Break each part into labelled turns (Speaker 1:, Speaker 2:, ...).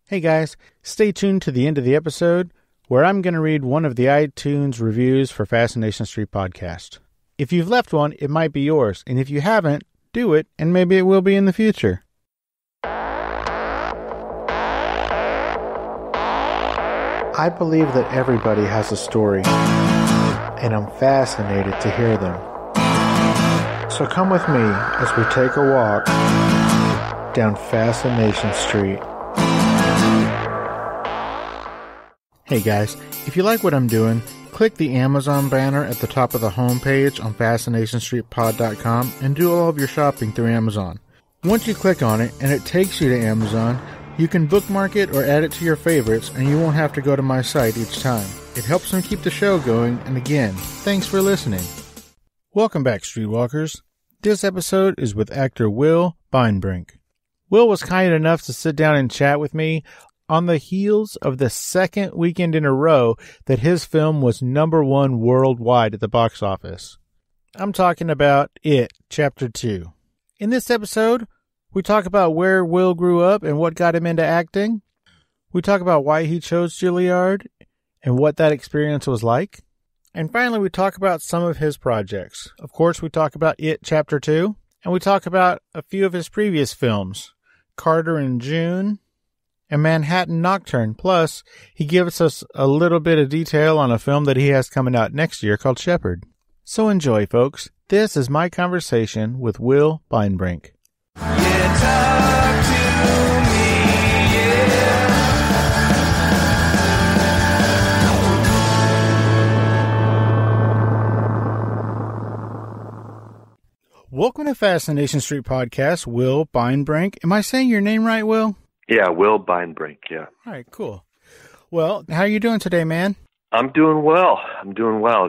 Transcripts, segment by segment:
Speaker 1: Hey guys, stay tuned to the end of the episode where I'm going to read one of the iTunes reviews for Fascination Street podcast. If you've left one, it might be yours, and if you haven't, do it, and maybe it will be in the future. I believe that everybody has a story, and I'm fascinated to hear them. So come with me as we take a walk down Fascination Street. Hey guys, if you like what I'm doing, click the Amazon banner at the top of the homepage on FascinationStreetPod.com and do all of your shopping through Amazon. Once you click on it and it takes you to Amazon, you can bookmark it or add it to your favorites and you won't have to go to my site each time. It helps me keep the show going, and again, thanks for listening. Welcome back, Streetwalkers. This episode is with actor Will Beinbrink. Will was kind enough to sit down and chat with me on the heels of the second weekend in a row that his film was #1 worldwide at the box office. I'm talking about It, Chapter 2. In this episode, we talk about where Will grew up and what got him into acting. We talk about why he chose Juilliard and what that experience was like. And finally, we talk about some of his projects. Of course, we talk about It, Chapter 2, and we talk about a few of his previous films, Carter in June, and Manhattan Nocturne. Plus, he gives us a little bit of detail on a film that he has coming out next year called Shepherd. So enjoy, folks. This is my conversation with Will Beinbrink.
Speaker 2: Yeah, talk to me, yeah.
Speaker 1: Welcome to Fascination Street Podcast, Will Beinbrink. Am I saying your name right, Will?
Speaker 3: Yeah, Will Beinbrink, yeah.
Speaker 1: All right, cool. Well, how are you doing today, man?
Speaker 3: I'm doing well.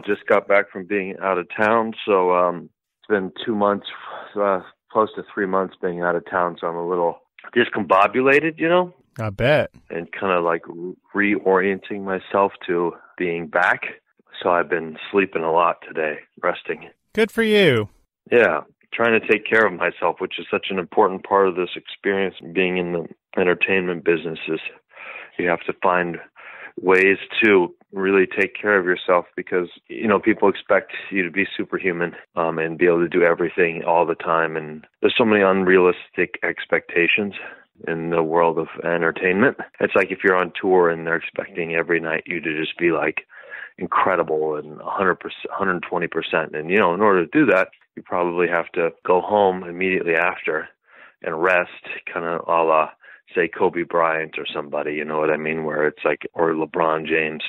Speaker 3: Just got back from being out of town, so it's been 2 months, close to 3 months being out of town, so I'm a little discombobulated, you know?
Speaker 1: I bet.
Speaker 3: And kind of like reorienting myself to being back. So I've been sleeping a lot today, resting.
Speaker 1: Good for you.
Speaker 3: Yeah, trying to take care of myself, which is such an important part of this experience. Being in the entertainment business is you have to find ways to really take care of yourself because, you know, people expect you to be superhuman and be able to do everything all the time. And there's so many unrealistic expectations in the world of entertainment. It's like if you're on tour and they're expecting every night you to just be like incredible and 100%, 120%. And, you know, in order to do that, you probably have to go home immediately after and rest, kind of a la, say, Kobe Bryant or somebody, you know what I mean, where it's like, or LeBron James,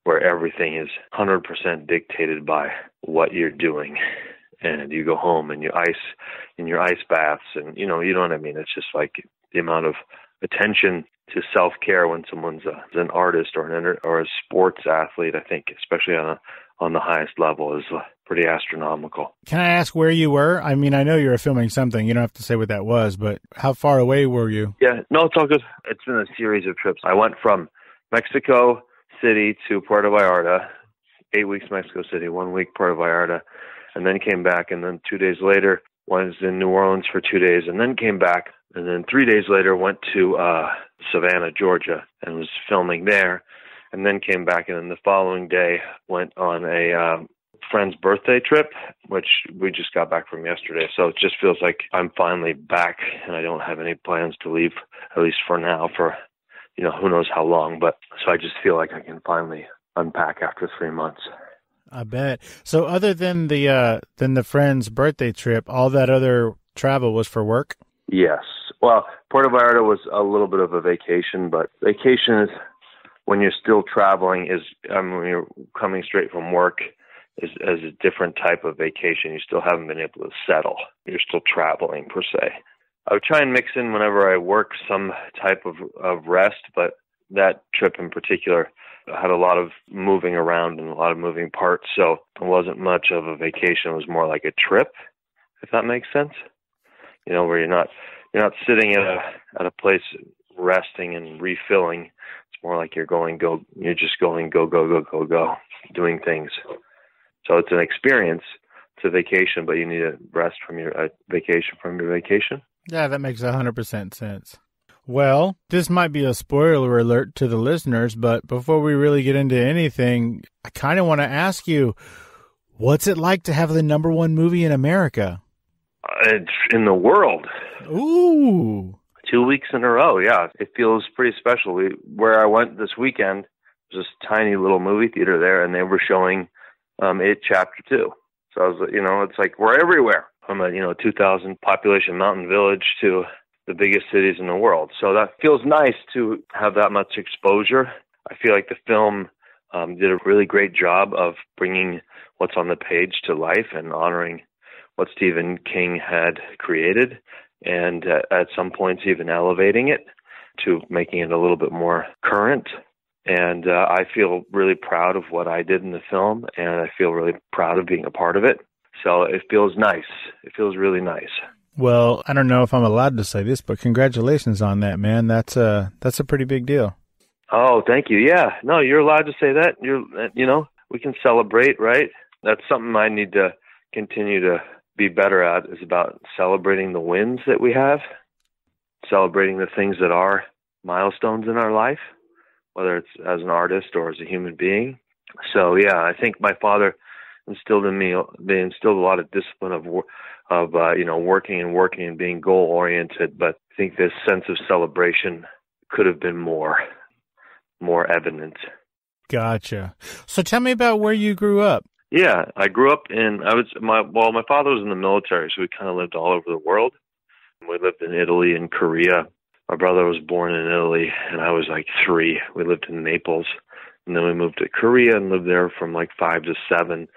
Speaker 3: where everything is 100% dictated by what you're doing. And you go home and you ice in your ice baths and, you know what I mean? It's just like the amount of attention to self-care when someone's an artist or a sports athlete, I think, especially on the highest level, is pretty astronomical.
Speaker 1: Can I ask where you were? I mean, I know you were filming something. You don't have to say what that was, but how far away were you?
Speaker 3: Yeah, no, it's all good. It's been a series of trips. I went from Mexico City to Puerto Vallarta, 8 weeks Mexico City, 1 week Puerto Vallarta, and then came back. And then 2 days later, was in New Orleans for 2 days, and then came back. And then 3 days later, went to Savannah, Georgia, and was filming there. And then came back, and then the following day went on a friend's birthday trip, which we just got back from yesterday. So it just feels like I'm finally back, and I don't have any plans to leave, at least for now, for, you know, who knows how long. But so I just feel like I can finally unpack after 3 months.
Speaker 1: I bet. So other than the friend's birthday trip, all that other travel was for work?
Speaker 3: Yes. Well, Puerto Vallarta was a little bit of a vacation, but vacation is, when you're still traveling, when you're coming straight from work, is a different type of vacation. You still haven't been able to settle. You're still traveling, per se. I would try and mix in whenever I work some type of rest, but that trip in particular had a lot of moving around and a lot of moving parts, so it wasn't much of a vacation. It was more like a trip, if that makes sense. You know, where you're not sitting at a place resting and refilling. It's more like you're just going go, doing things. So it's an experience. It's a vacation, but you need a rest from your vacation from your vacation.
Speaker 1: Yeah, that makes 100% sense. Well, this might be a spoiler alert to the listeners, but before we really get into anything, I kind of want to ask you, what's it like to have the #1 movie in America?
Speaker 3: It's in the world.
Speaker 1: Ooh.
Speaker 3: 2 weeks in a row, yeah. It feels pretty special. Where I went this weekend, there's this tiny little movie theater there, and they were showing It Chapter 2. So I was, it's like we're everywhere. From a 2,000 population mountain village to the biggest cities in the world. So that feels nice to have that much exposure. I feel like the film did a really great job of bringing what's on the page to life and honoring what Stephen King had created, and at some points even elevating it to making it a little bit more current. And I feel really proud of what I did in the film, and I feel really proud of being a part of it. So it feels nice. It feels really nice.
Speaker 1: Well, I don't know if I'm allowed to say this, but congratulations on that, man. That's a pretty big deal.
Speaker 3: Oh, thank you. Yeah. No, you're allowed to say that. We can celebrate, right? That's something I need to continue to be better at, is about celebrating the wins that we have, celebrating the things that are milestones in our life, whether it's as an artist or as a human being. So, yeah, I think my father instilled in me, they instilled a lot of discipline of working and being goal oriented. But I think this sense of celebration could have been more evident.
Speaker 1: Gotcha. So tell me about where you grew up.
Speaker 3: Yeah, I grew up my father was in the military, so we kind of lived all over the world. We lived in Italy and Korea. My brother was born in Italy, and I was like 3. We lived in Naples, and then we moved to Korea and lived there from like 5 to 7.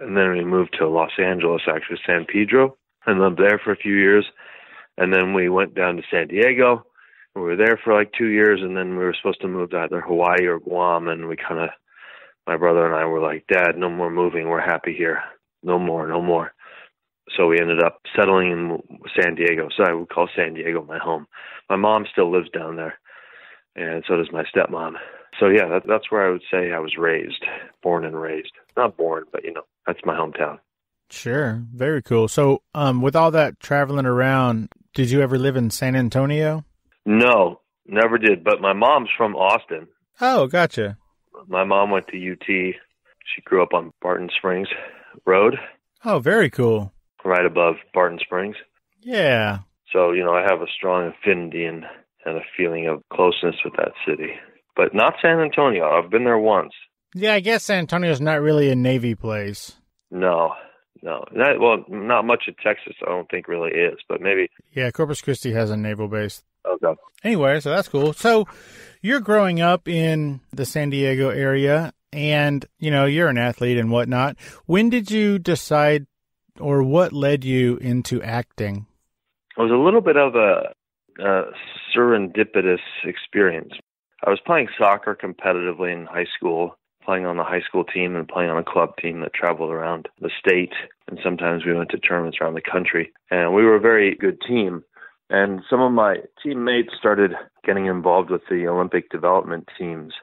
Speaker 3: And then we moved to Los Angeles, actually San Pedro, and lived there for a few years. And then we went down to San Diego. We were there for like 2 years, and then we were supposed to move to either Hawaii or Guam. And my brother and I were like, Dad, no more moving. We're happy here. No more. So we ended up settling in San Diego. So I would call San Diego my home. My mom still lives down there, and so does my stepmom. So yeah, that's where I would say I was raised, born and raised. Not born, but that's my hometown.
Speaker 1: Sure. Very cool. So with all that traveling around, did you ever live in San Antonio?
Speaker 3: No, never did. But my mom's from Austin.
Speaker 1: Oh, gotcha.
Speaker 3: My mom went to UT. She grew up on Barton Springs Road.
Speaker 1: Oh, very cool.
Speaker 3: Right above Barton Springs.
Speaker 1: Yeah.
Speaker 3: So, I have a strong affinity and a feeling of closeness with that city. But not San Antonio. I've been there once.
Speaker 1: Yeah, I guess San Antonio's not really a Navy place.
Speaker 3: No. Not much of Texas, I don't think really is, but maybe.
Speaker 1: Yeah, Corpus Christi has a naval base.
Speaker 3: Okay.
Speaker 1: Anyway, so that's cool. So you're growing up in the San Diego area, and, you're an athlete and whatnot. When did you decide, or what led you into acting?
Speaker 3: It was a little bit of a serendipitous experience. I was playing soccer competitively in high school, playing on the high school team and playing on a club team that traveled around the state. And sometimes we went to tournaments around the country. And we were a very good team. And some of my teammates started getting involved with the Olympic development teams.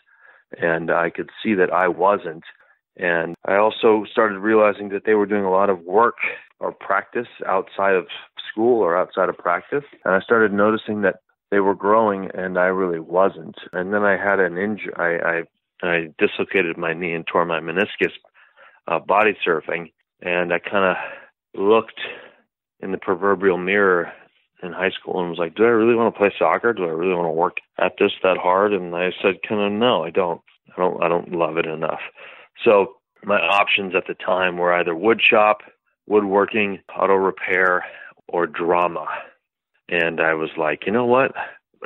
Speaker 3: And I could see that I wasn't. And I also started realizing that they were doing a lot of work or practice outside of school or outside of practice. And I started noticing that they were growing and I really wasn't. And then I had an injury. I dislocated my knee and tore my meniscus body surfing. And I kind of looked in the proverbial mirror in high school and was like, do I really want to play soccer? Do I really want to work at this that hard? And I said, no, I don't. I don't love it enough. So my options at the time were either wood shop, woodworking, auto repair, or drama. And I was like, you know what?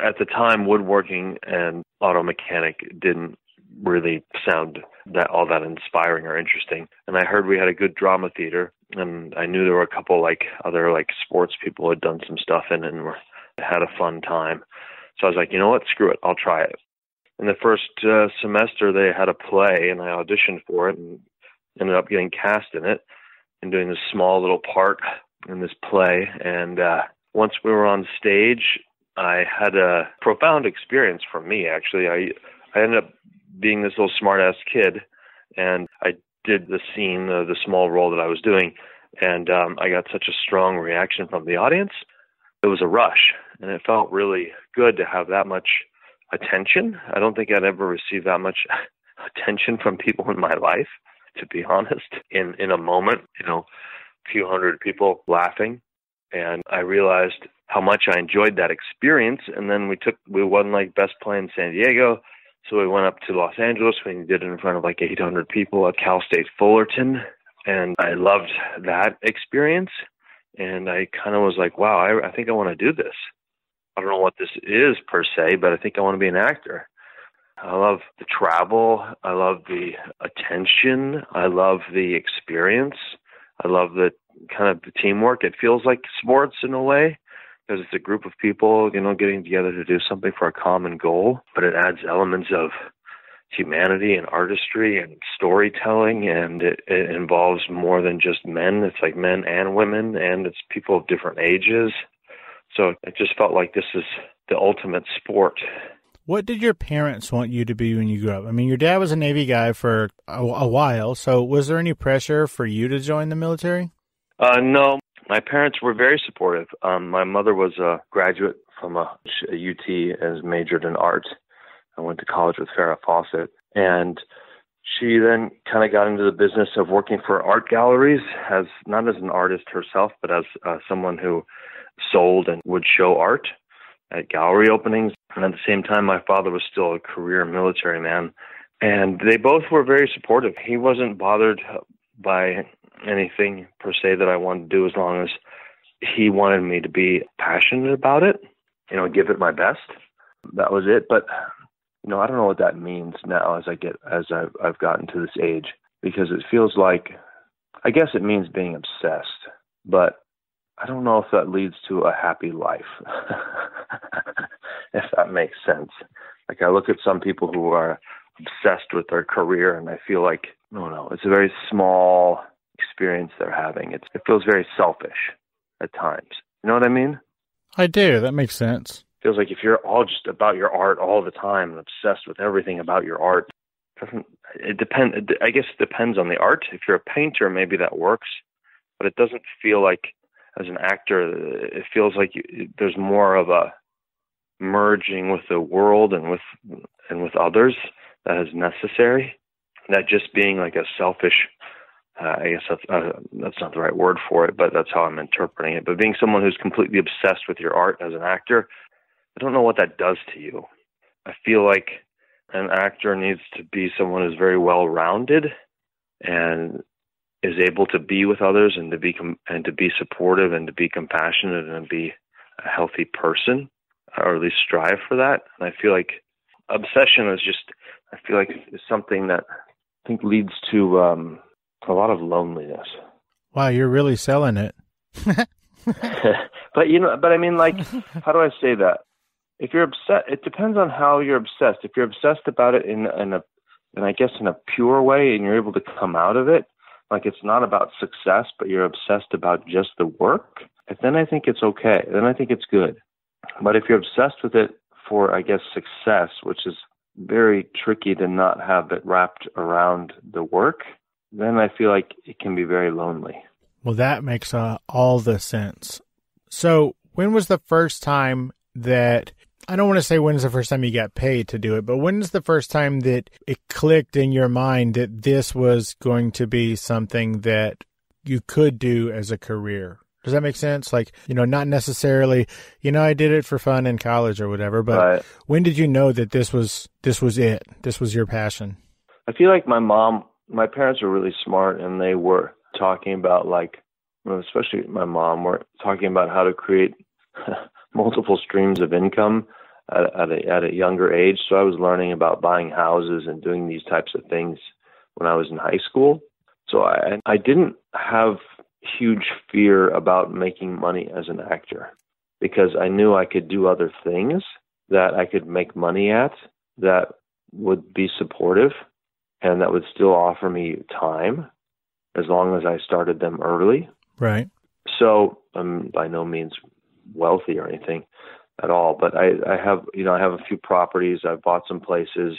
Speaker 3: At the time, woodworking and auto mechanic didn't really sound all that inspiring or interesting. And I heard we had a good drama theater, and I knew there were a couple other sports people who had done some stuff in it and had a fun time. So I was like, you know what? Screw it. I'll try it. In the first semester, they had a play, and I auditioned for it and ended up getting cast in it and doing this small little part in this play. And once we were on stage, I had a profound experience for me, actually. I ended up being this little smart-ass kid, and I did the scene, the small role that I was doing, and I got such a strong reaction from the audience. It was a rush. and it felt really good to have that much attention. I don't think I'd ever received that much attention from people in my life, to be honest, in a moment, a few hundred people laughing. And I realized how much I enjoyed that experience. And then we won like best play in San Diego. So we went up to Los Angeles. We did it in front of like 800 people at Cal State Fullerton. And I loved that experience. And I kind of was like, wow, I think I want to do this. I don't know what this is per se, but I think I want to be an actor. I love the travel. I love the attention. I love the experience. I love the kind of the teamwork. It feels like sports in a way, because it's a group of people, getting together to do something for a common goal, but it adds elements of humanity and artistry and storytelling, and it involves more than just men. It's like men and women, and it's people of different ages. So it just felt like this is the ultimate sport.
Speaker 1: What did your parents want you to be when you grew up? I mean, your dad was a Navy guy for a while, so was there any pressure for you to join the military?
Speaker 3: No, my parents were very supportive. My mother was a graduate from a UT and majored in art. I went to college with Farrah Fawcett, and she then kind of got into the business of working for art galleries, not as an artist herself, but as someone who sold and would show art at gallery openings. And at the same time, my father was still a career military man, and they both were very supportive. He wasn't bothered by anything per se that I wanted to do, as long as he wanted me to be passionate about it, give it my best. That was it. But I don't know what that means now as I've gotten to this age, because it feels like, I guess it means being obsessed, but I don't know if that leads to a happy life, if that makes sense. Like, I look at some people who are obsessed with their career, and I feel like, no, it's a very small experience they're having. It feels very selfish at times. You know what I mean?
Speaker 1: I do. That makes sense.
Speaker 3: Feels like if you're all just about your art all the time and obsessed with everything about your art, it depends. I guess it depends on the art. If you're a painter, maybe that works, but it doesn't feel like, as an actor, it feels like there's more of a merging with the world and with others that is necessary. That just being like a selfish, I guess that's not the right word for it, but that's how I'm interpreting it. But being someone who's completely obsessed with your art as an actor, I don't know what that does to you. I feel like an actor needs to be someone who's very well-rounded and is able to be with others and to be supportive and to be compassionate and be a healthy person, or at least strive for that. And I feel like obsession is something that I think leads to a lot of loneliness.
Speaker 1: Wow, you're really selling it.
Speaker 3: But I mean, like, how do I say that? If you're upset, it depends on how you're obsessed. If you're obsessed about it in a pure way, and you're able to come out of it, like it's not about success, but you're obsessed about just the work, then I think it's okay. Then I think it's good. But if you're obsessed with it for, I guess, success, which is very tricky to not have it wrapped around the work, then I feel like it can be very lonely.
Speaker 1: Well, that makes all the sense. So when was the first time that, I don't want to say when's the first time you got paid to do it, but when's the first time that it clicked in your mind that this was going to be something that you could do as a career? Does that make sense? Like, not necessarily, I did it for fun in college or whatever, but right. When did you know that this was it? This was your passion?
Speaker 3: I feel like my parents were really smart, and they were talking about, like, especially my mom, were talking about how to create multiple streams of income at a younger age. So I was learning about buying houses and doing these types of things when I was in high school. So I didn't have huge fear about making money as an actor, because I knew I could do other things that I could make money at that would be supportive and that would still offer me time as long as I started them early.
Speaker 1: Right.
Speaker 3: So I'm by no means wealthy or anything at all, but I have a few properties. I've bought some places,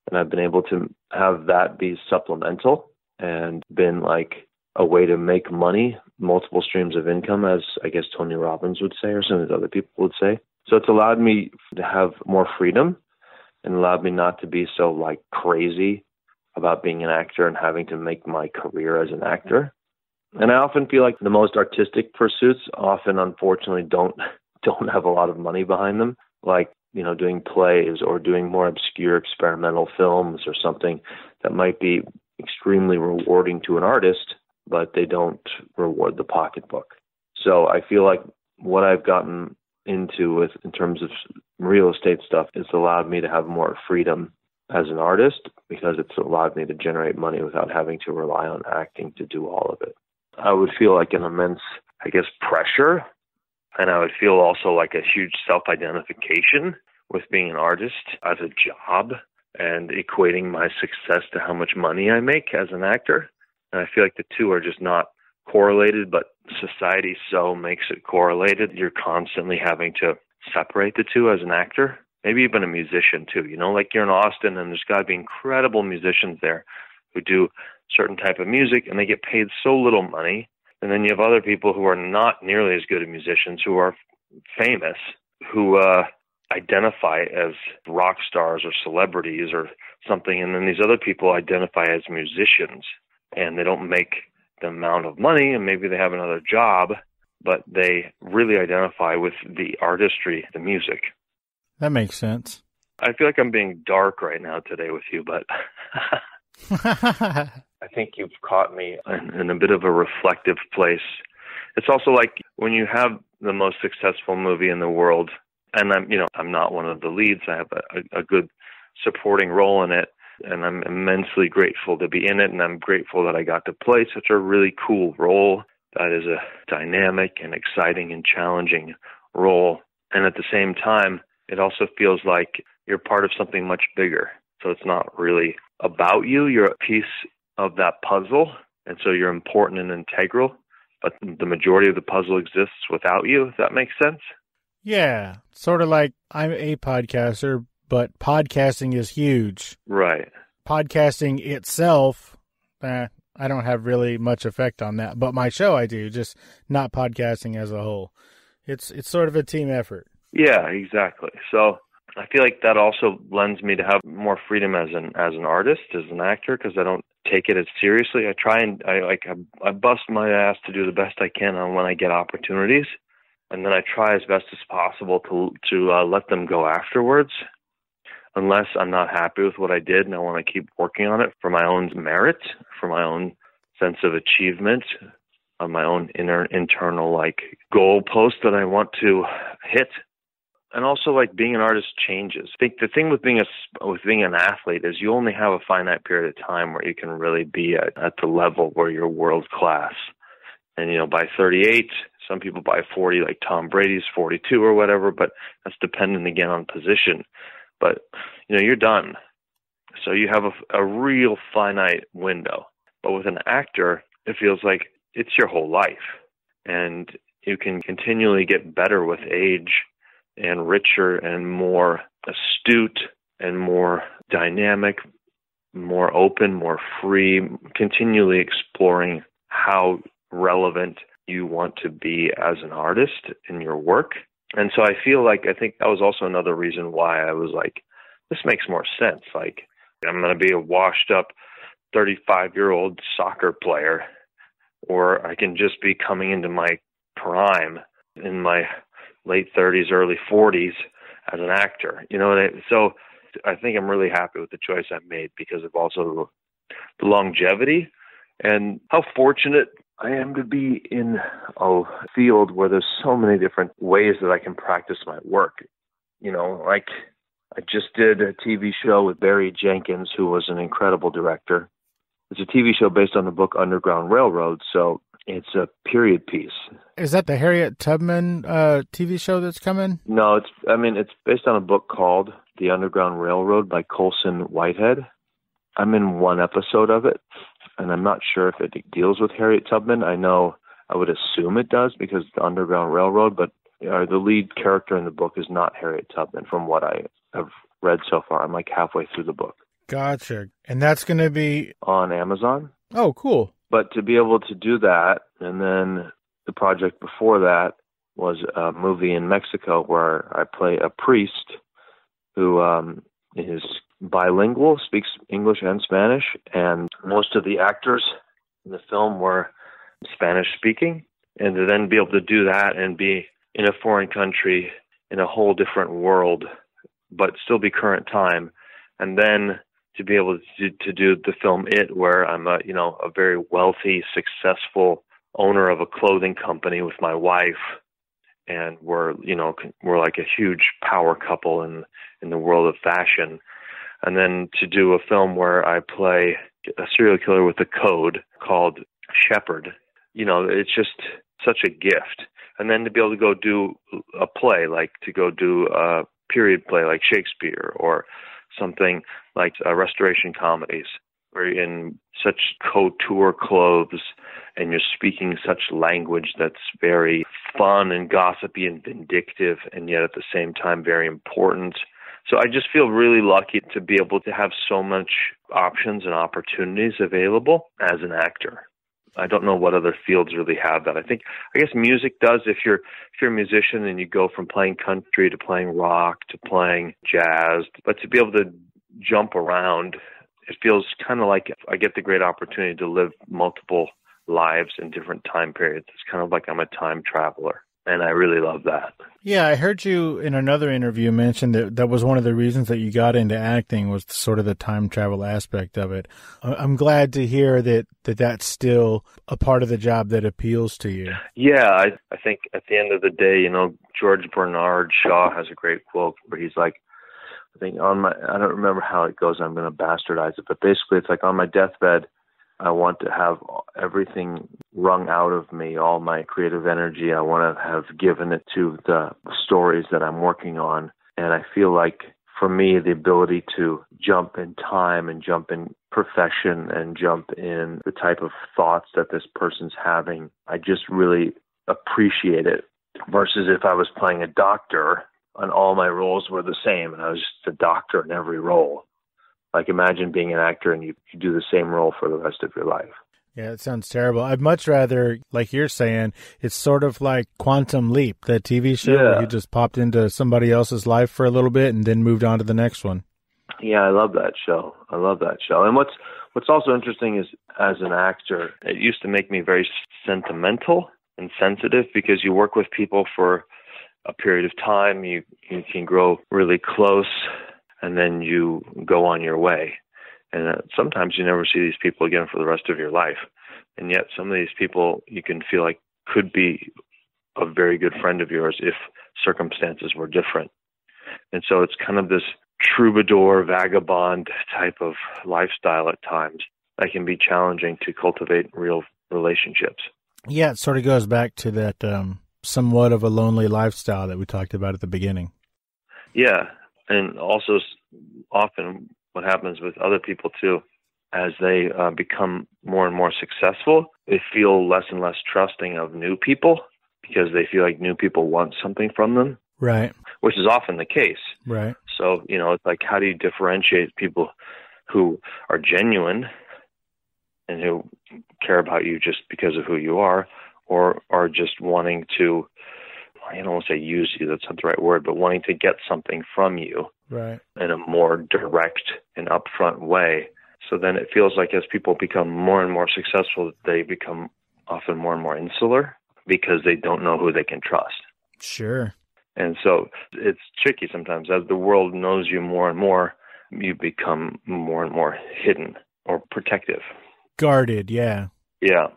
Speaker 3: and I've been able to have that be supplemental and been like a way to make money, multiple streams of income, as I guess Tony Robbins would say, or some of the other people would say. So it's allowed me to have more freedom and allowed me not to be so like crazy about being an actor and having to make my career as an actor. And I often feel like the most artistic pursuits often, unfortunately, don't have a lot of money behind them, like, you know, doing plays or doing more obscure experimental films or something that might be extremely rewarding to an artist, but they don't reward the pocketbook. So I feel like what I've gotten into with in terms of real estate stuff has allowed me to have more freedom as an artist because it's allowed me to generate money without having to rely on acting to do all of it. I would feel like an immense, I guess, pressure, and I would feel also like a huge self-identification with being an artist as a job and equating my success to how much money I make as an actor. And I feel like the two are just not correlated, but society so makes it correlated. You're constantly having to separate the two as an actor, maybe even a musician too. You know, like you're in Austin and there's got to be incredible musicians there who do certain type of music and they get paid so little money. And then you have other people who are not nearly as good as musicians who are famous, who identify as rock stars or celebrities or something. And then these other people identify as musicians and they don't make the amount of money and maybe they have another job, but they really identify with the artistry, the music.
Speaker 1: That makes sense.
Speaker 3: I feel like I'm being dark right now today with you, but I think you've caught me in a bit of a reflective place. It's also like when you have the most successful movie in the world, and I'm not one of the leads. I have a good supporting role in it, and I'm immensely grateful to be in it, and I'm grateful that I got to play such a really cool role that is a dynamic and exciting and challenging role. And at the same time, it also feels like you're part of something much bigger. So it's not really about you. You're a piece of that puzzle, and so you're important and integral, but the majority of the puzzle exists without you, if that makes sense.
Speaker 1: Yeah, sort of like I'm a podcaster, but podcasting is huge.
Speaker 3: Right.
Speaker 1: Podcasting itself, I don't have really much effect on that, but my show I do, just not podcasting as a whole. It's sort of a team effort. Yeah,
Speaker 3: exactly. So I feel like that also lends me to have more freedom as an artist, as an actor, because I don't take it as seriously. I bust my ass to do the best I can on when I get opportunities, and then I try as best as possible to let them go afterwards, unless I'm not happy with what I did and I want to keep working on it for my own merit, for my own sense of achievement, on my own internal like goal post that I want to hit. And also, like, being an artist changes. I think the thing with being an athlete is you only have a finite period of time where you can really be at the level where you're world class. And, you know, by 38, some people by 40, like Tom Brady's 42 or whatever, but that's dependent again on position. But, you know, you're done. So you have a real finite window. But with an actor, it feels like it's your whole life. And you can continually get better with age and richer and more astute and more dynamic, more open, more free, continually exploring how relevant you want to be as an artist in your work. And so I think that was also another reason why I was like, this makes more sense. Like, I'm going to be a washed up 35-year-old soccer player, or I can just be coming into my prime in my late 30s, early 40s as an actor. You know, so I think I'm really happy with the choice I made because of also the longevity and how fortunate I am to be in a field where there's so many different ways that I can practice my work. You know, like I just did a TV show with Barry Jenkins, who was an incredible director. It's a TV show based on the book Underground Railroad, so it's a period piece.
Speaker 1: Is that the Harriet Tubman TV show that's coming?
Speaker 3: No, it's based on a book called The Underground Railroad by Colson Whitehead. I'm in one episode of it, and I'm not sure if it deals with Harriet Tubman. I would assume it does because the Underground Railroad, but the lead character in the book is not Harriet Tubman from what I have read so far. I'm like halfway through the book.
Speaker 1: Gotcha. And that's going to be
Speaker 3: on Amazon.
Speaker 1: Oh, cool.
Speaker 3: But to be able to do that, and then the project before that was a movie in Mexico where I play a priest who is bilingual, speaks English and Spanish, and most of the actors in the film were Spanish speaking. And to then be able to do that and be in a foreign country in a whole different world, but still be current time, and then to be able to do the film It, where I'm a very wealthy, successful owner of a clothing company with my wife, and we're like a huge power couple in the world of fashion. And then to do a film where I play a serial killer with a code called Shepherd, it's just such a gift. And then to be able to go do a play, like to go do a period play like Shakespeare, or something like restoration comedies, where you're in such couture clothes and you're speaking such language that's very fun and gossipy and vindictive, and yet at the same time very important. So I just feel really lucky to be able to have so much options and opportunities available as an actor. I don't know what other fields really have that. I guess music does. If you're a musician and you go from playing country to playing rock to playing jazz, but to be able to jump around, it feels kind of like I get the great opportunity to live multiple lives in different time periods. It's kind of like I'm a time traveler, and I really love that.
Speaker 1: Yeah, I heard you in another interview mention that was one of the reasons that you got into acting, was sort of the time travel aspect of it. I'm glad to hear that that's still a part of the job that appeals to you.
Speaker 3: Yeah, I think at the end of the day, George Bernard Shaw has a great quote where he's like, I don't remember how it goes, I'm going to bastardize it, but basically it's like, on my deathbed, I want to have everything wrung out of me, all my creative energy. I want to have given it to the stories that I'm working on. And I feel like, for me, the ability to jump in time and jump in profession and jump in the type of thoughts that this person's having, I just really appreciate it. Versus if I was playing a doctor and all my roles were the same and I was just a doctor in every role. Like, imagine being an actor and you do the same role for the rest of your life.
Speaker 1: Yeah, it sounds terrible. I'd much rather, like you're saying, it's sort of like Quantum Leap, that TV show where you just popped into somebody else's life for a little bit and then moved on to the next one.
Speaker 3: Yeah, I love that show. And what's also interesting is, as an actor, it used to make me very sentimental and sensitive, because you work with people for a period of time, you can grow really close, and then you go on your way. And sometimes you never see these people again for the rest of your life. And yet some of these people you can feel like could be a very good friend of yours if circumstances were different. And so it's kind of this troubadour, vagabond type of lifestyle at times that can be challenging to cultivate real relationships. Yeah,
Speaker 1: it sort of goes back to that somewhat of a lonely lifestyle that we talked about at the beginning.
Speaker 3: Yeah, and also often what happens with other people too, as they become more and more successful, they feel less and less trusting of new people because they feel like new people want something from them.
Speaker 1: Right.
Speaker 3: Which is often the case.
Speaker 1: Right.
Speaker 3: So, it's like, how do you differentiate people who are genuine and who care about you just because of who you are, or are just wanting to, I don't want to say use you, that's not the right word, but wanting to get something from you,
Speaker 1: right,
Speaker 3: in a more direct and upfront way. So then it feels like as people become more and more successful, they become often more and more insular because they don't know who they can trust.
Speaker 1: Sure.
Speaker 3: And so it's tricky sometimes. As the world knows you more and more, you become more and more hidden or protective.
Speaker 1: Guarded, yeah.
Speaker 3: Yeah.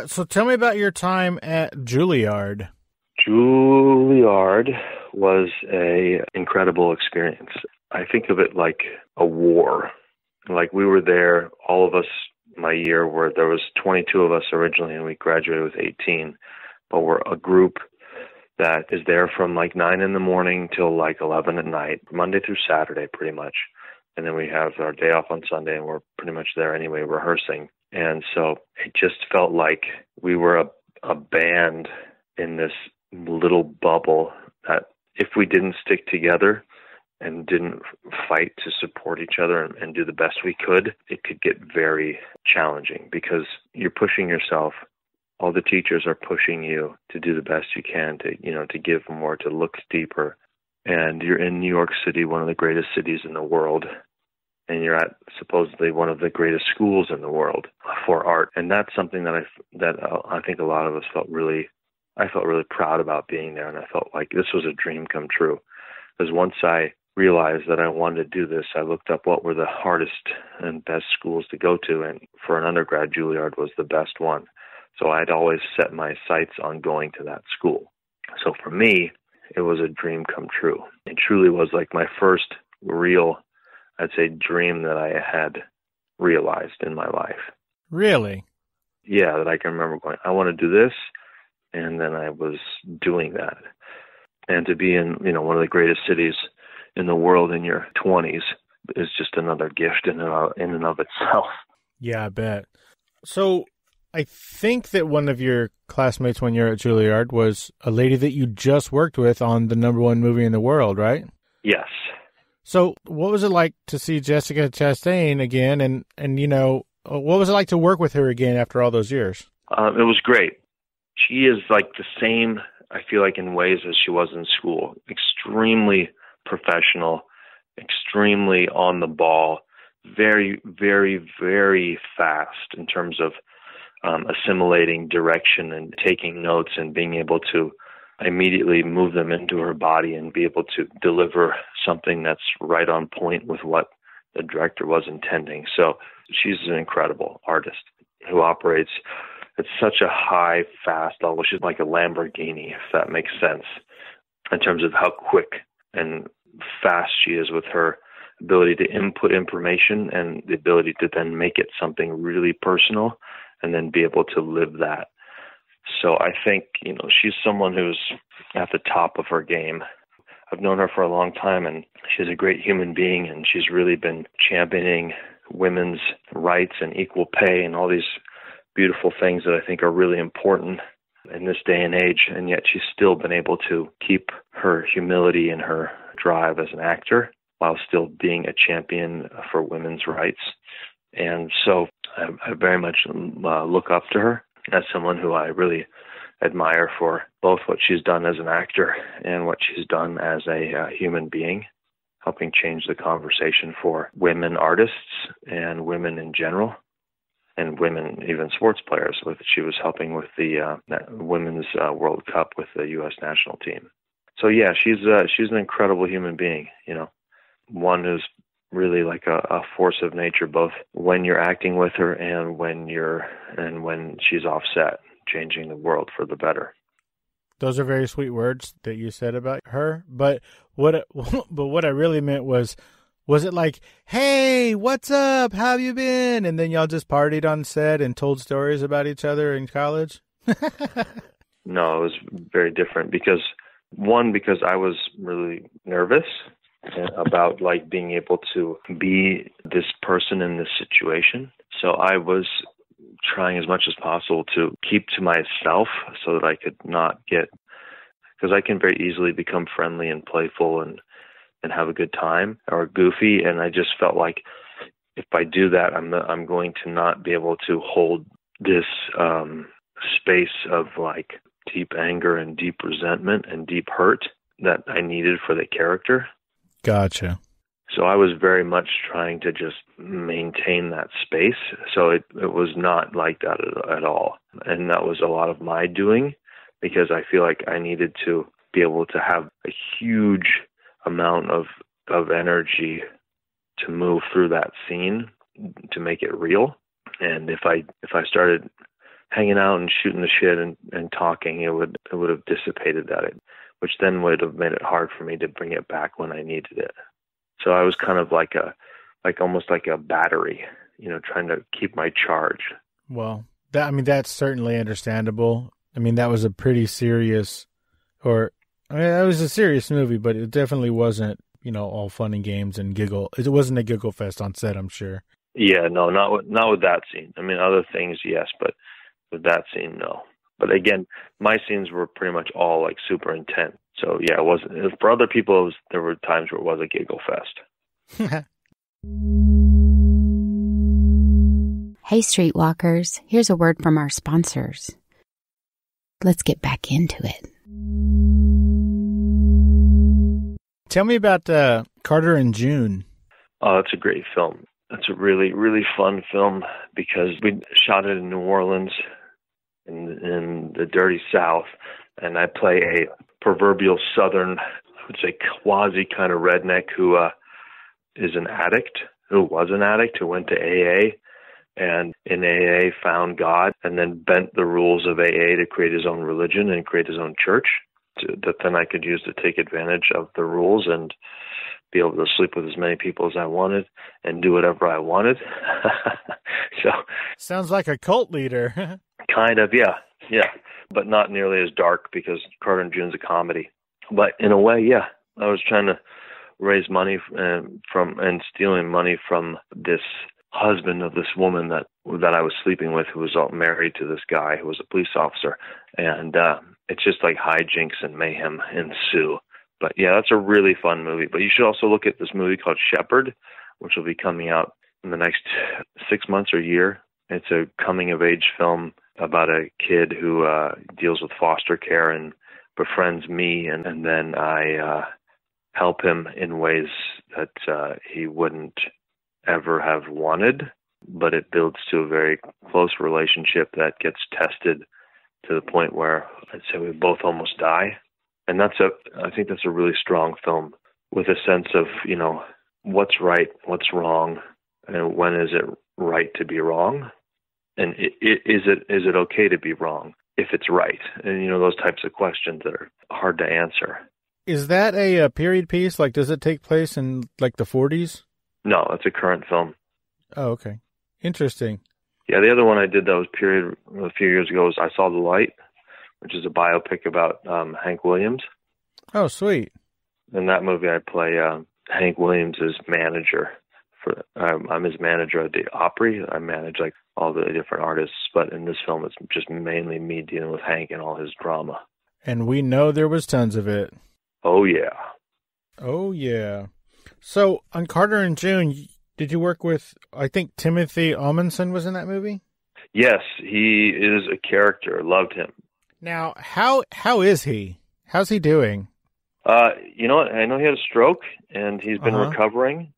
Speaker 1: So tell me about your time at Juilliard.
Speaker 3: Juilliard was a incredible experience. I think of it like a war. Like, we were there, all of us, my year, where there was 22 of us originally, and we graduated with 18. But we're a group that is there from like 9 in the morning till like 11 at night, Monday through Saturday, pretty much. And then we have our day off on Sunday, and we're pretty much there anyway, rehearsing. And so it just felt like we were a band in this little bubble that if we didn't stick together and didn't fight to support each other and do the best we could, it could get very challenging because you're pushing yourself all the teachers are pushing you to do the best you can, to give more, to look deeper. And you're in New York City, one of the greatest cities in the world, and you're at supposedly one of the greatest schools in the world for art. And that's something that I think a lot of us I felt really proud about being there, and I felt like this was a dream come true. Because once I realized that I wanted to do this, I looked up what were the hardest and best schools to go to, and for an undergrad, Juilliard was the best one. So I'd always set my sights on going to that school. So for me, it was a dream come true. It truly was like my first real, I'd say, dream that I had realized in my life.
Speaker 1: Really?
Speaker 3: Yeah, that I can remember going, I want to do this, and then I was doing that. And to be in, one of the greatest cities in the world in your 20s is just another gift in and of itself.
Speaker 1: Yeah, I bet. So I think that one of your classmates when you're at Juilliard was a lady that you just worked with on the #1 movie in the world, right?
Speaker 3: Yes.
Speaker 1: So what was it like to see Jessica Chastain again? And what was it like to work with her again after all those years?
Speaker 3: It was great. She is like the same, I feel like, in ways as she was in school. Extremely professional, extremely on the ball, very, very, very fast in terms of assimilating direction and taking notes and being able to immediately move them into her body and be able to deliver something that's right on point with what the director was intending. So she's an incredible artist who operates at such a high, fast level. She's like a Lamborghini, if that makes sense, in terms of how quick and fast she is with her ability to input information and the ability to then make it something really personal and then be able to live that. So I think, she's someone who's at the top of her game. I've known her for a long time, and she's a great human being, and she's really been championing women's rights and equal pay and all these beautiful things that I think are really important in this day and age, and yet she's still been able to keep her humility and her drive as an actor while still being a champion for women's rights. And so I very much look up to her as someone who I really admire for both what she's done as an actor and what she's done as a human being, helping change the conversation for women artists and women in general, and women, even sports players. She was helping with the Women's World Cup with the U.S. national team. So yeah, she's an incredible human being, one who's really like a force of nature, both when you're acting with her and when she's offset, changing the world for the better.
Speaker 1: Those are very sweet words that you said about her. But what I really meant was it like, hey, what's up? How have you been? And then y'all just partied on set and told stories about each other in college?
Speaker 3: No, it was very different because I was really nervous about like being able to be this person in this situation. So I was trying as much as possible to keep to myself so that I could not get, because I can very easily become friendly and playful and have a good time or goofy. And I just felt like if I do that, I'm going to not be able to hold this space of like deep anger and deep resentment and deep hurt that I needed for the character.
Speaker 1: Gotcha.
Speaker 3: So I was very much trying to just maintain that space. So it was not like that at all. And that was a lot of my doing because I feel like I needed to be able to have a huge amount of energy to move through that scene to make it real. And if I started hanging out and shooting the shit and talking, it would have dissipated that, which then would have made it hard for me to bring it back when I needed it. So I was kind of like almost like a battery, trying to keep my charge.
Speaker 1: Well, that's certainly understandable. That was a pretty serious, that was a serious movie, but it definitely wasn't, all fun and games and giggle. It wasn't a giggle fest on set, I'm sure. Yeah, no, not with that scene. Other things, yes, but with that scene, no. But again, my scenes were pretty much all like super intense. So yeah, it wasn't. For other people, there were times where it was a giggle fest.
Speaker 4: Hey, Streetwalkers, here's a word from our sponsors. let's get back into it.
Speaker 1: Tell me about Carter and June.
Speaker 3: Oh, it's a great film. It's a really, really fun film because we shot it in New Orleans in the dirty South, and I play a proverbial Southern, I would say quasi kind of redneck who is an addict, who was an addict, who went to AA, and in AA found God, and then bent the rules of AA to create his own religion and create his own church that then I could use to take advantage of the rules and be able to sleep with as many people as I wanted and do whatever I wanted. So
Speaker 1: sounds like a cult leader.
Speaker 3: Kind of, yeah, but not nearly as dark because Carter and June's a comedy. But in a way, yeah, I was trying to raise money from and stealing money from this husband of this woman that I was sleeping with, who was all married to this guy who was a police officer, and it's just like hijinks and mayhem ensue. But yeah, that's a really fun movie. But you should also look at this movie called Shepherd, which will be coming out in the next 6 months or year. It's a coming-of-age film about a kid who deals with foster care and befriends me, and then I help him in ways that he wouldn't ever have wanted, but it builds to a very close relationship that gets tested to the point where I'd say we both almost die. And I think that's a really strong film with a sense of, what's right, what's wrong, and when is it right to be wrong? And is it okay to be wrong if it's right? And, those types of questions that are hard to answer.
Speaker 1: Is that a period piece? Like, does it take place in, like, the 40s? No,
Speaker 3: it's a current film.
Speaker 1: Oh, okay. Interesting.
Speaker 3: Yeah, the other one I did that was period a few years ago was I Saw the Light, which is a biopic about Hank Williams.
Speaker 1: Oh, sweet.
Speaker 3: In that movie, I play Hank Williams' manager. I'm his manager at the Opry. I manage like all the different artists, but in this film, it's just mainly me dealing with Hank and all his drama.
Speaker 1: And we know there was tons of it.
Speaker 3: Oh, yeah.
Speaker 1: Oh, yeah. So, on Carter and June, did you work with, I think Timothy Omundson was in that movie?
Speaker 3: Yes, he is a character. Loved him.
Speaker 1: Now, how is he? How's he doing?
Speaker 3: You know what? I know he had a stroke, and he's been recovering,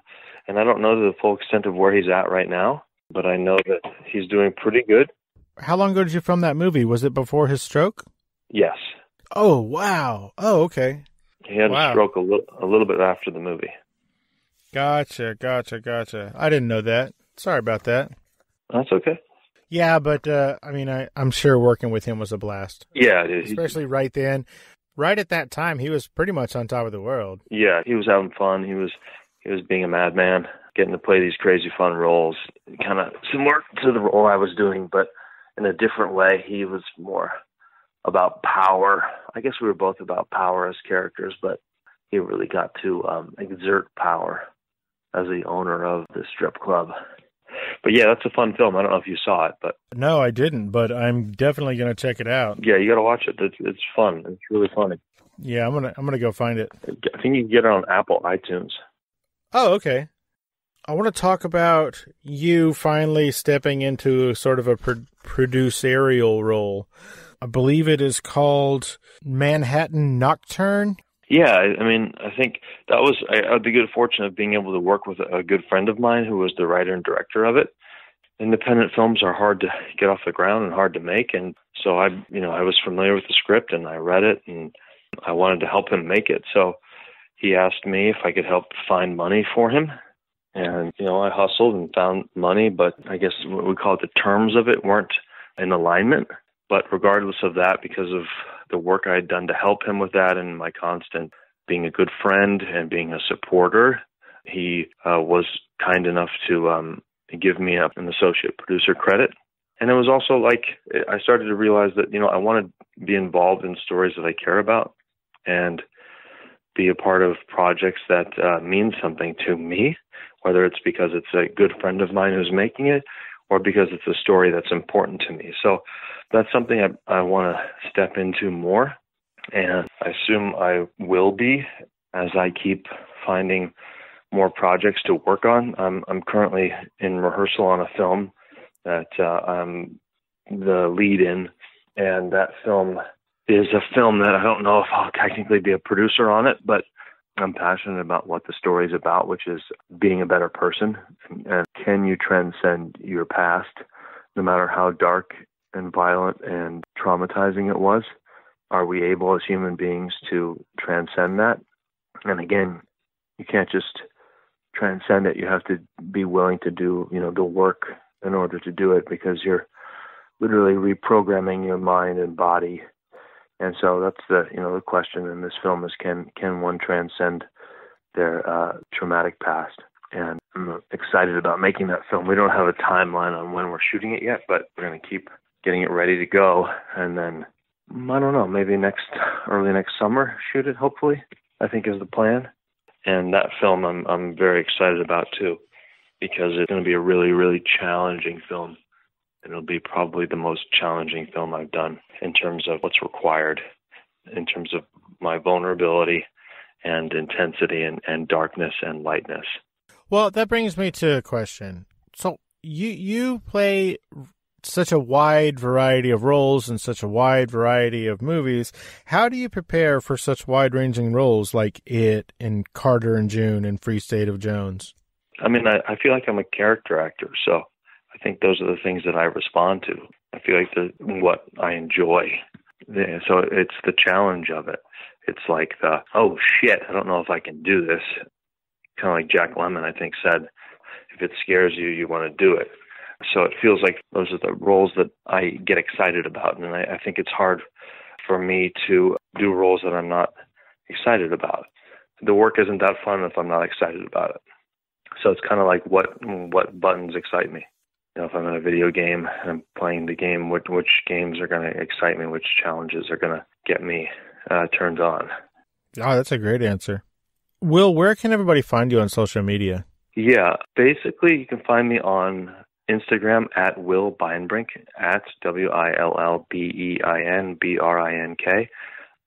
Speaker 3: and I don't know the full extent of where he's at right now, but I know that he's doing pretty good.
Speaker 1: How long ago did you film that movie? Was it before his stroke?
Speaker 3: Yes.
Speaker 1: Oh, wow. Oh, okay.
Speaker 3: He had a stroke a little bit after the movie.
Speaker 1: Gotcha. I didn't know that. Sorry about that.
Speaker 3: That's okay.
Speaker 1: Yeah, but, I'm sure working with him was a blast.
Speaker 3: Yeah, it is.
Speaker 1: Especially right then. Right at that time, he was pretty much on top of the world.
Speaker 3: Yeah, he was having fun. He was being a madman, getting to play these crazy fun roles, kind of similar to the role I was doing, but in a different way. He was more about power. I guess we were both about power as characters, but he really got to exert power as the owner of the strip club. But yeah, that's a fun film. I don't know if you saw it, but
Speaker 1: no, I didn't. But I'm definitely gonna check it out.
Speaker 3: Yeah, you got to watch it. It's fun. It's really funny.
Speaker 1: Yeah, I'm gonna go find it.
Speaker 3: I think you can get it on Apple iTunes.
Speaker 1: Oh, okay. I want to talk about you finally stepping into sort of a producerial role. I believe it is called Manhattan Nocturne.
Speaker 3: Yeah, I think that was, I had the good fortune of being able to work with a good friend of mine who was the writer and director of it. Independent films are hard to get off the ground and hard to make, and so I was familiar with the script and I read it and I wanted to help him make it. So he asked me if I could help find money for him, and I hustled and found money, but I guess what we call it, the terms of it weren't in alignment. But regardless of that, because of the work I had done to help him with that and my constant being a good friend and being a supporter, he was kind enough to give me an associate producer credit. And it was also like I started to realize that, I want to be involved in stories that I care about and be a part of projects that mean something to me, whether it's because it's a good friend of mine who's making it or because it's a story that's important to me. So that's something I want to step into more, and I assume I will be as I keep finding more projects to work on. I'm currently in rehearsal on a film that I'm the lead in, And that film is a film that I don't know if I'll technically be a producer on it, but I'm passionate about what the story is about, which is being a better person. And can you transcend your past, no matter how dark and violent and traumatizing it was? Are we able as human beings to transcend that? And again, you can't just transcend it. You have to be willing to do, the work in order to do it, because you're literally reprogramming your mind and body. And so that's the question in this film is, can one transcend their traumatic past? And I'm excited about making that film. We don't have a timeline on when we're shooting it yet, but we're going to keep getting it ready to go. And then, I don't know, maybe early next summer, shoot it, hopefully, I think is the plan. And that film I'm very excited about too, because it's going to be a really, really challenging film. And it'll be probably the most challenging film I've done in terms of what's required, in terms of my vulnerability and intensity and darkness and lightness.
Speaker 1: Well, that brings me to a question. So you play such a wide variety of roles in such a wide variety of movies. How do you prepare for such wide-ranging roles like It and Carter and June and Free State of Jones?
Speaker 3: I mean, I feel like I'm a character actor, so I think those are the things that I respond to. I feel like what I enjoy. So it's the challenge of it. It's like oh shit, I don't know if I can do this. Kind of like Jack Lemmon, I think, said, if it scares you, you want to do it. So it feels like those are the roles that I get excited about. And I think it's hard for me to do roles that I'm not excited about. The work isn't that fun if I'm not excited about it. So it's kind of like what buttons excite me. If I'm in a video game and I'm playing the game, which games are going to excite me, which challenges are going to get me turned on.
Speaker 1: Oh, that's a great answer. Will, where can everybody find you on social media?
Speaker 3: Yeah, basically you can find me on Instagram at Will Beinbrink, at WILLBEINBRINK.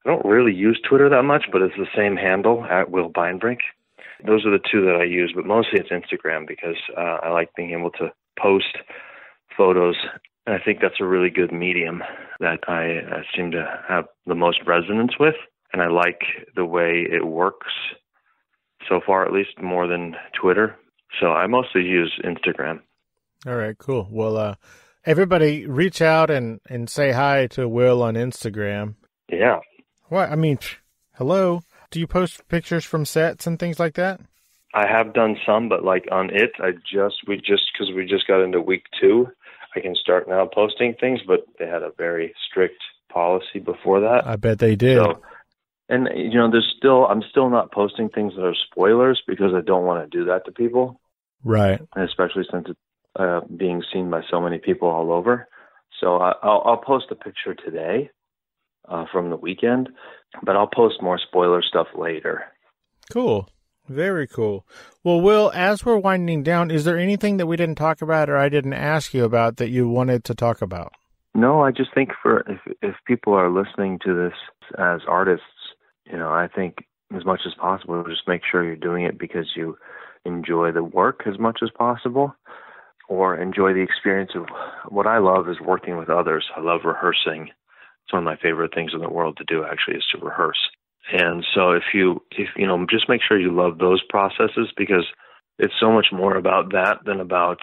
Speaker 3: I don't really use Twitter that much, but it's the same handle, at Will Beinbrink. Those are the two that I use, but mostly it's Instagram because I like being able to post photos. And I think that's a really good medium that I seem to have the most resonance with. And I like the way it works so far, at least more than Twitter. So I mostly use Instagram.
Speaker 1: All right, cool. Well, everybody reach out and say hi to Will on Instagram.
Speaker 3: Yeah.
Speaker 1: What? I mean, hello. Do you post pictures from sets and things like that?
Speaker 3: I have done some, but like on It, because we just got into week 2, I can start now posting things, but they had a very strict policy before that.
Speaker 1: I bet they did.
Speaker 3: So, and I'm still not posting things that are spoilers because I don't want to do that to people.
Speaker 1: Right.
Speaker 3: And especially since it's being seen by so many people all over. So I'll post a picture today from the weekend, but I'll post more spoiler stuff later.
Speaker 1: Cool. Very cool. Well, Will, as we're winding down, is there anything that we didn't talk about or I didn't ask you about that you wanted to talk about?
Speaker 3: No, I just think if people are listening to this as artists, I think as much as possible, just make sure you're doing it because you enjoy the work as much as possible, or enjoy the experience of what I love is working with others. I love rehearsing. It's one of my favorite things in the world to do, actually, is to rehearse. And so if you just make sure you love those processes, because it's so much more about that than about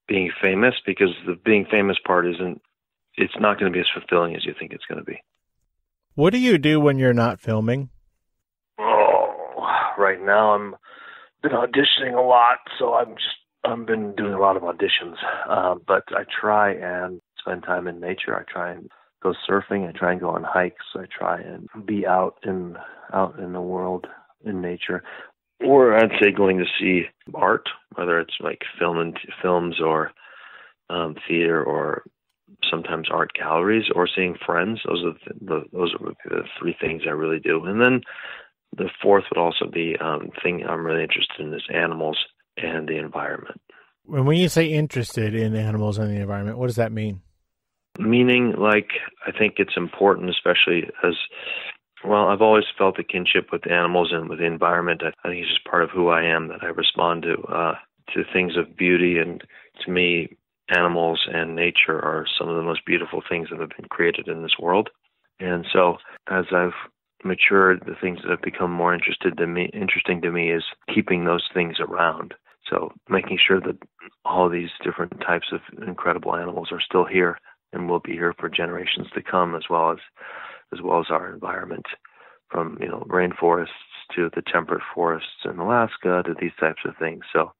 Speaker 3: being famous, because the being famous part it's not going to be as fulfilling as you think it's going to be.
Speaker 1: What do you do when you're not filming?
Speaker 3: Oh, right now I've been auditioning a lot, so I've been doing a lot of auditions. But I try and spend time in nature. I try and go surfing. I try and go on hikes. I try and be out in the world in nature. Or I'd say going to see art, whether it's like films or theater, or sometimes art galleries, or seeing friends. Those are the 3 things I really do. And then the 4th would also be thing I'm really interested in is animals and the environment.
Speaker 1: When you say interested in animals and the environment, what does that mean?
Speaker 3: Meaning, like, I think it's important, especially as, well, I've always felt a kinship with animals and with the environment. I think it's just part of who I am, that I respond to things of beauty. And to me, animals and nature are some of the most beautiful things that have been created in this world. And so as I've matured, the things that have become more interesting to me is keeping those things around. So making sure that all these different types of incredible animals are still here and will be here for generations to come, as well as our environment, from rainforests to the temperate forests in Alaska to these types of things. So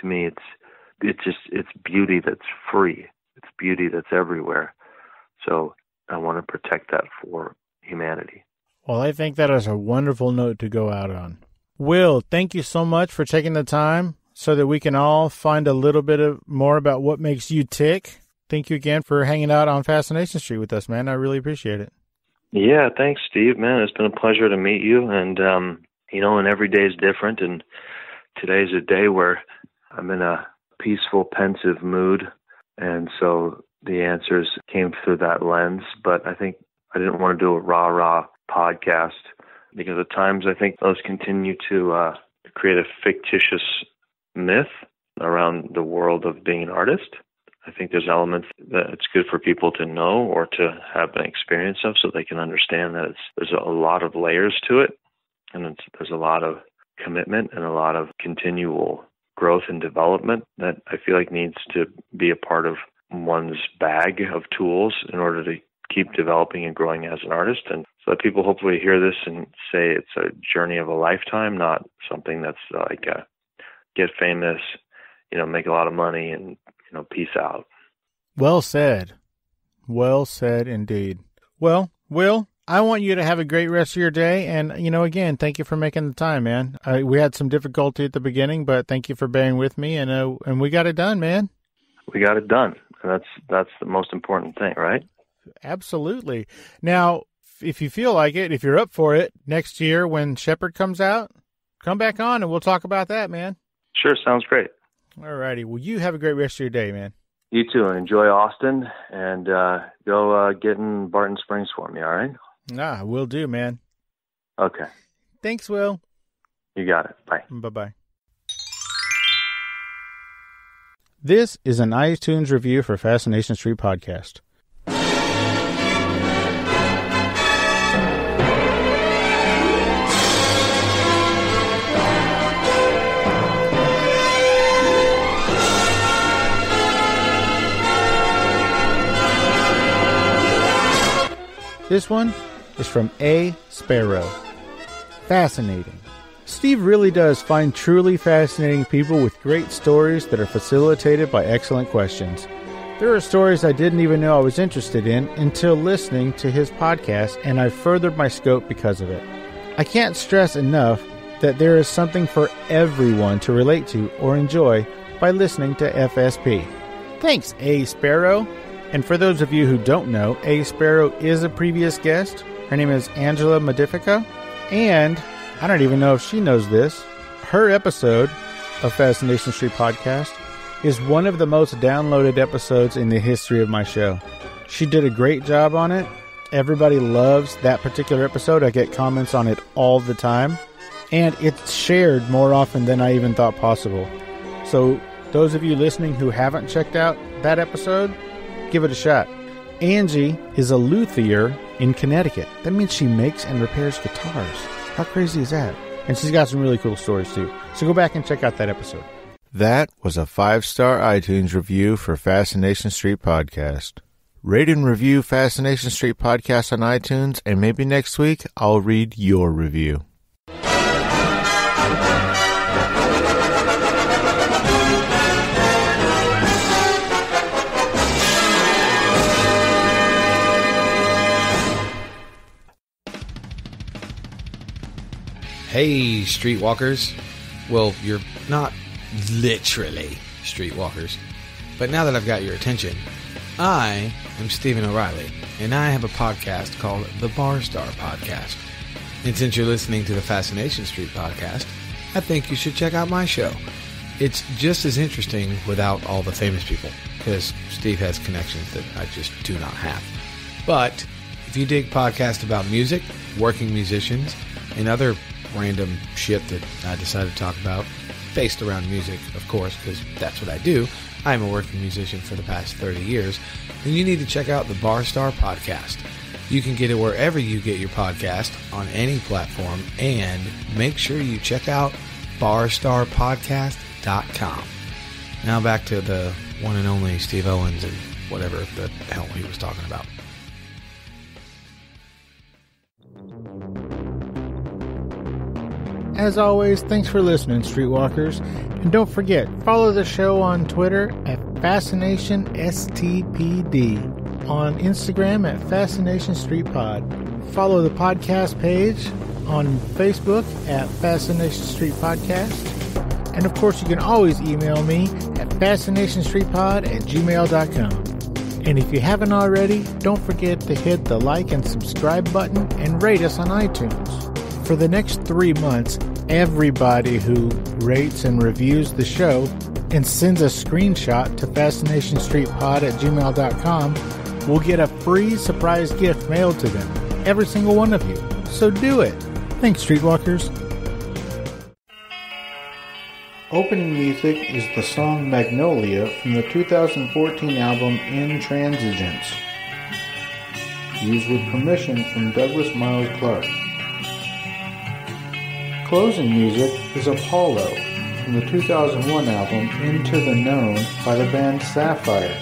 Speaker 3: to me, it's beauty that's free. It's beauty that's everywhere. So I want to protect that for humanity.
Speaker 1: Well, I think that is a wonderful note to go out on. Will, thank you so much for taking the time so that we can all find a little bit more about what makes you tick. Thank you again for hanging out on Fascination Street with us, man. I really appreciate it.
Speaker 3: Yeah, thanks, Steve. Man, it's been a pleasure to meet you. And, and every day is different. And today's a day where I'm in a peaceful, pensive mood. And so the answers came through that lens. But I think I didn't want to do a rah-rah podcast because at times I think those continue to create a fictitious myth around the world of being an artist. I think there's elements that it's good for people to know or to have an experience of so they can understand that there's a lot of layers to it, and there's a lot of commitment and a lot of continual growth and development that I feel like needs to be a part of one's bag of tools in order to keep developing and growing as an artist. And so that people hopefully hear this and say it's a journey of a lifetime, not something that's like get famous, make a lot of money and peace out.
Speaker 1: Well said. Well said indeed. Well, Will, I want you to have a great rest of your day. And, again, thank you for making the time, man. We had some difficulty at the beginning, but thank you for bearing with me. And we got it done, man.
Speaker 3: We got it done. And that's the most important thing, right?
Speaker 1: Absolutely. Now, if you feel like it, if you're up for it, next year when Shepherd comes out, come back on and we'll talk about that, man.
Speaker 3: Sure, sounds great.
Speaker 1: All righty. Well, you have a great rest of your day, man.
Speaker 3: You too, and enjoy Austin, and go get in Barton Springs for me, all right?
Speaker 1: Will do, man.
Speaker 3: Okay.
Speaker 1: Thanks, Will.
Speaker 3: You got it. Bye.
Speaker 1: Bye-bye. This is an iTunes review for Fascination Street Podcast. This one is from A. Sparrow. Fascinating. Steve really does find truly fascinating people with great stories that are facilitated by excellent questions. There are stories I didn't even know I was interested in until listening to his podcast, and I've furthered my scope because of it. I can't stress enough that there is something for everyone to relate to or enjoy by listening to FSP. Thanks, A. Sparrow. And for those of you who don't know, A. Sparrow is a previous guest. Her name is Angela Modifica. And I don't even know if she knows this. Her episode of Fascination Street Podcast is one of the most downloaded episodes in the history of my show. She did a great job on it. Everybody loves that particular episode. I get comments on it all the time. And it's shared more often than I even thought possible. So those of you listening who haven't checked out that episode, give it a shot. Angie is a luthier in Connecticut. That means she makes and repairs guitars. How crazy is that? And she's got some really cool stories too. So go back and check out that episode. That was a 5-star iTunes review for Fascination Street Podcast. Rate and review Fascination Street Podcast on iTunes, and maybe next week I'll read your review.
Speaker 4: Hey, streetwalkers. Well, you're not literally streetwalkers, but now that I've got your attention, I am Stephen O'Reilly, and I have a podcast called The Bar Star Podcast. And since you're listening to the Fascination Street Podcast, I think you should check out my show. It's just as interesting without all the famous people, because Steve has connections that I just do not have. But if you dig podcasts about music, working musicians, and other random shit that I decided to talk about, based around music, of course, because that's what I do. I'm a working musician for the past 30 years, then you need to check out the Barstar Podcast. You can get it wherever you get your podcast, on any platform, and make sure you check out barstarpodcast.com. Now back to the one and only Steve Owens and whatever the hell he was talking about.
Speaker 1: As always, thanks for listening, Streetwalkers. And don't forget, follow the show on Twitter at FascinationSTPD, on Instagram at Fascination Street Pod. Follow the podcast page on Facebook at Fascination Street Podcast. And of course, you can always email me at fascinationstreetpod@gmail.com. And if you haven't already, don't forget to hit the like and subscribe button and rate us on iTunes. For the next 3 months, everybody who rates and reviews the show and sends a screenshot to fascinationstreetpod@gmail.com will get a free surprise gift mailed to them. Every single one of you. So do it. Thanks, Streetwalkers. Opening music is the song Magnolia from the 2014 album Intransigence, used with permission from Douglas Miles Clark. Closing music is Apollo from the 2001 album Into the Known by the band Sapphire.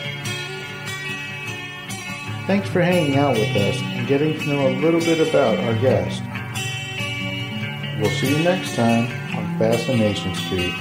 Speaker 1: Thanks for hanging out with us and getting to know a little bit about our guest. We'll see you next time on Fascination Street.